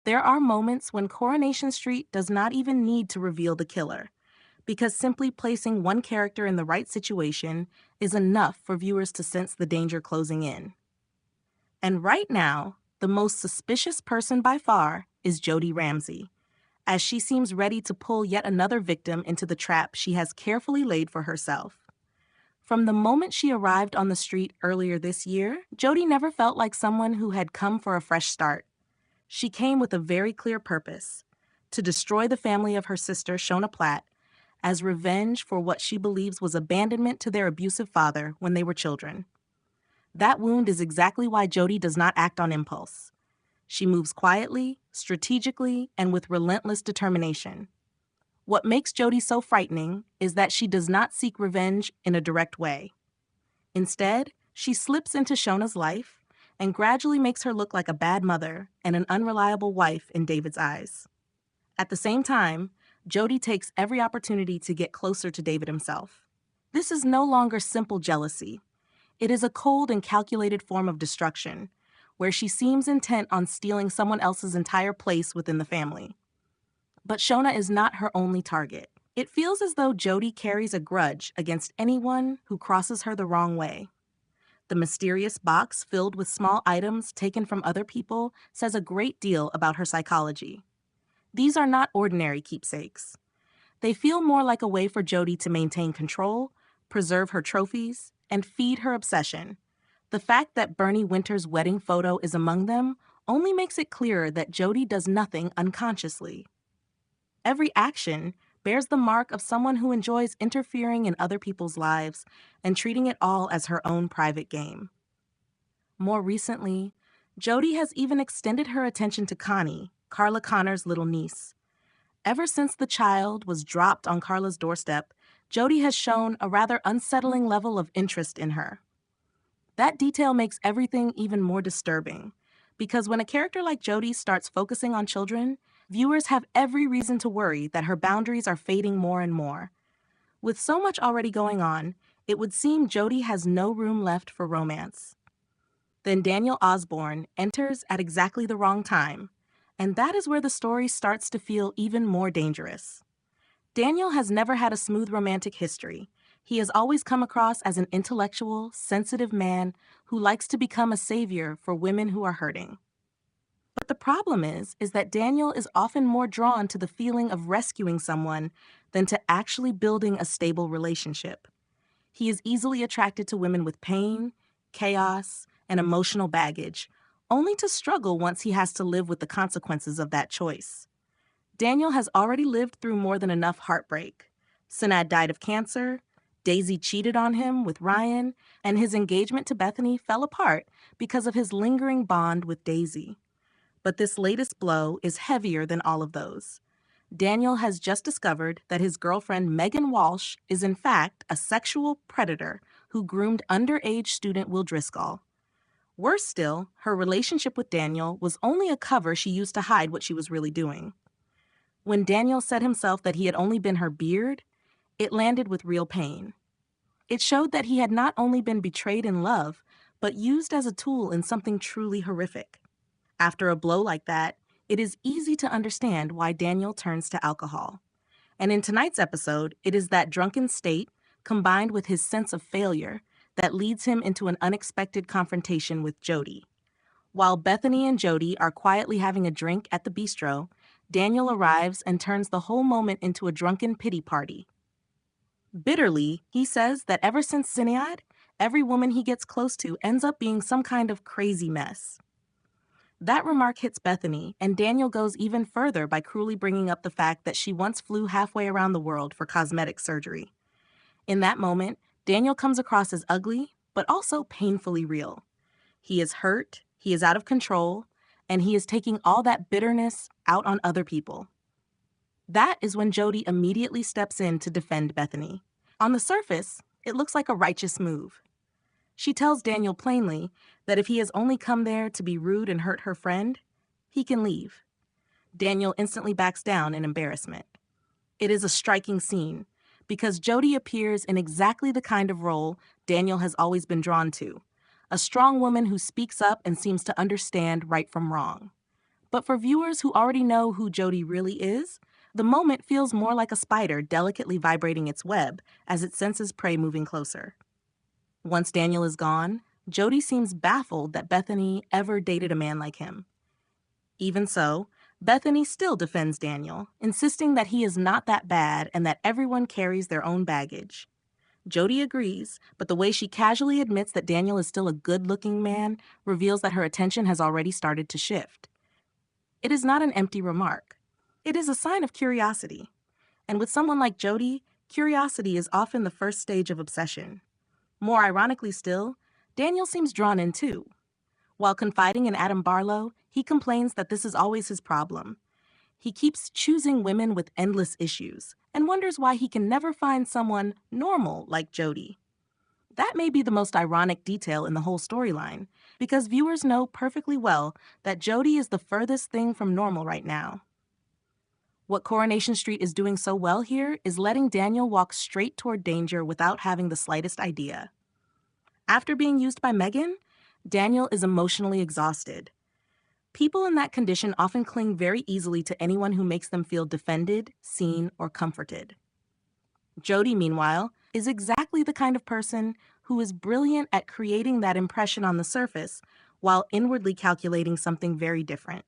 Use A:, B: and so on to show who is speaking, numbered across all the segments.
A: There are moments when Coronation Street does not even need to reveal the killer, because simply placing one character in the right situation is enough for viewers to sense the danger closing in. And right now, the most suspicious person by far is Jodie Ramsey, as she seems ready to pull yet another victim into the trap she has carefully laid for herself. From the moment she arrived on the street earlier this year, Jodie never felt like someone who had come for a fresh start. She came with a very clear purpose: to destroy the family of her sister, Shona Platt, as revenge for what she believes was abandonment to their abusive father when they were children. That wound is exactly why Jodie does not act on impulse. She moves quietly, strategically, and with relentless determination. What makes Jodie so frightening is that she does not seek revenge in a direct way. Instead, she slips into Shona's life and gradually makes her look like a bad mother and an unreliable wife in David's eyes. At the same time, Jodie takes every opportunity to get closer to David himself. This is no longer simple jealousy. It is a cold and calculated form of destruction, where she seems intent on stealing someone else's entire place within the family. But Shona is not her only target. It feels as though Jodie carries a grudge against anyone who crosses her the wrong way. The mysterious box filled with small items taken from other people says a great deal about her psychology. These are not ordinary keepsakes. They feel more like a way for Jodie to maintain control, preserve her trophies, and feed her obsession. The fact that Bernie Winter's wedding photo is among them only makes it clearer that Jodie does nothing unconsciously. Every action bears the mark of someone who enjoys interfering in other people's lives and treating it all as her own private game. More recently, Jodie has even extended her attention to Connie, Carla Connor's little niece. Ever since the child was dropped on Carla's doorstep, Jodie has shown a rather unsettling level of interest in her. That detail makes everything even more disturbing, because when a character like Jodie starts focusing on children, viewers have every reason to worry that her boundaries are fading more and more. With so much already going on, it would seem Jodie has no room left for romance. Then Daniel Osborne enters at exactly the wrong time, and that is where the story starts to feel even more dangerous. Daniel has never had a smooth romantic history. He has always come across as an intellectual, sensitive man who likes to become a savior for women who are hurting. But the problem is that Daniel is often more drawn to the feeling of rescuing someone than to actually building a stable relationship. He is easily attracted to women with pain, chaos, and emotional baggage, only to struggle once he has to live with the consequences of that choice. Daniel has already lived through more than enough heartbreak. Sinad died of cancer, Daisy cheated on him with Ryan, and his engagement to Bethany fell apart because of his lingering bond with Daisy. But this latest blow is heavier than all of those. Daniel has just discovered that his girlfriend Megan Walsh is in fact a sexual predator who groomed underage student Will Driscoll. Worse still, her relationship with Daniel was only a cover she used to hide what she was really doing. When Daniel said himself that he had only been her beard, it landed with real pain. It showed that he had not only been betrayed in love, but used as a tool in something truly horrific. After a blow like that, it is easy to understand why Daniel turns to alcohol. And in tonight's episode, it is that drunken state, combined with his sense of failure, that leads him into an unexpected confrontation with Jodie. While Bethany and Jodie are quietly having a drink at the bistro, Daniel arrives and turns the whole moment into a drunken pity party. Bitterly, he says that ever since Zinniad, every woman he gets close to ends up being some kind of crazy mess. That remark hits Bethany, and Daniel goes even further by cruelly bringing up the fact that she once flew halfway around the world for cosmetic surgery. In that moment, Daniel comes across as ugly, but also painfully real. He is hurt, he is out of control, and he is taking all that bitterness out on other people. That is when Jodie immediately steps in to defend Bethany. On the surface, it looks like a righteous move. She tells Daniel plainly that if he has only come there to be rude and hurt her friend, he can leave. Daniel instantly backs down in embarrassment. It is a striking scene, because Jodie appears in exactly the kind of role Daniel has always been drawn to, a strong woman who speaks up and seems to understand right from wrong. But for viewers who already know who Jodie really is, the moment feels more like a spider delicately vibrating its web as it senses prey moving closer. Once Daniel is gone, Jodie seems baffled that Bethany ever dated a man like him. Even so, Bethany still defends Daniel, insisting that he is not that bad and that everyone carries their own baggage. Jodie agrees, but the way she casually admits that Daniel is still a good-looking man reveals that her attention has already started to shift. It is not an empty remark. It is a sign of curiosity. And with someone like Jodie, curiosity is often the first stage of obsession. More ironically still, Daniel seems drawn in too. While confiding in Adam Barlow, he complains that this is always his problem. He keeps choosing women with endless issues and wonders why he can never find someone normal like Jodie. That may be the most ironic detail in the whole storyline, because viewers know perfectly well that Jodie is the furthest thing from normal right now. What Coronation Street is doing so well here is letting Daniel walk straight toward danger without having the slightest idea. After being used by Megan, Daniel is emotionally exhausted. People in that condition often cling very easily to anyone who makes them feel defended, seen, or comforted. Jodie, meanwhile, is exactly the kind of person who is brilliant at creating that impression on the surface while inwardly calculating something very different.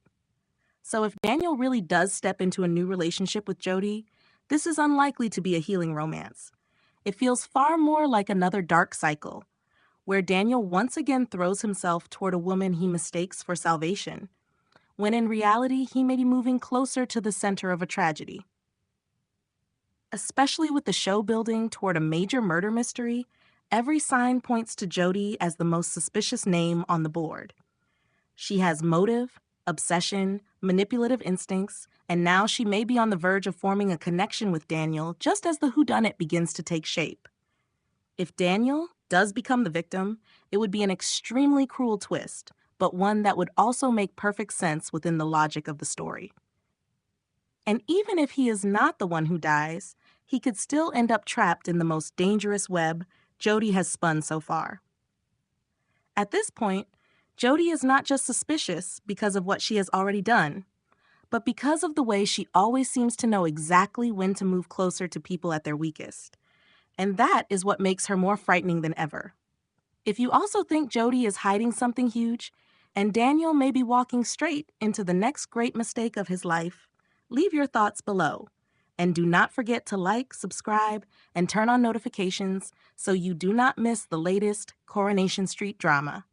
A: So if Daniel really does step into a new relationship with Jodie, this is unlikely to be a healing romance. It feels far more like another dark cycle, where Daniel once again throws himself toward a woman he mistakes for salvation, when in reality he may be moving closer to the center of a tragedy. Especially with the show building toward a major murder mystery, every sign points to Jodie as the most suspicious name on the board. She has motive, obsession, manipulative instincts, and now she may be on the verge of forming a connection with Daniel just as the whodunit begins to take shape. If Daniel does become the victim, it would be an extremely cruel twist, but one that would also make perfect sense within the logic of the story. And even if he is not the one who dies, he could still end up trapped in the most dangerous web Jodie has spun so far. At this point, Jodie is not just suspicious because of what she has already done, but because of the way she always seems to know exactly when to move closer to people at their weakest. And that is what makes her more frightening than ever. If you also think Jodie is hiding something huge, and Daniel may be walking straight into the next great mistake of his life, leave your thoughts below. And do not forget to like, subscribe, and turn on notifications so you do not miss the latest Coronation Street drama.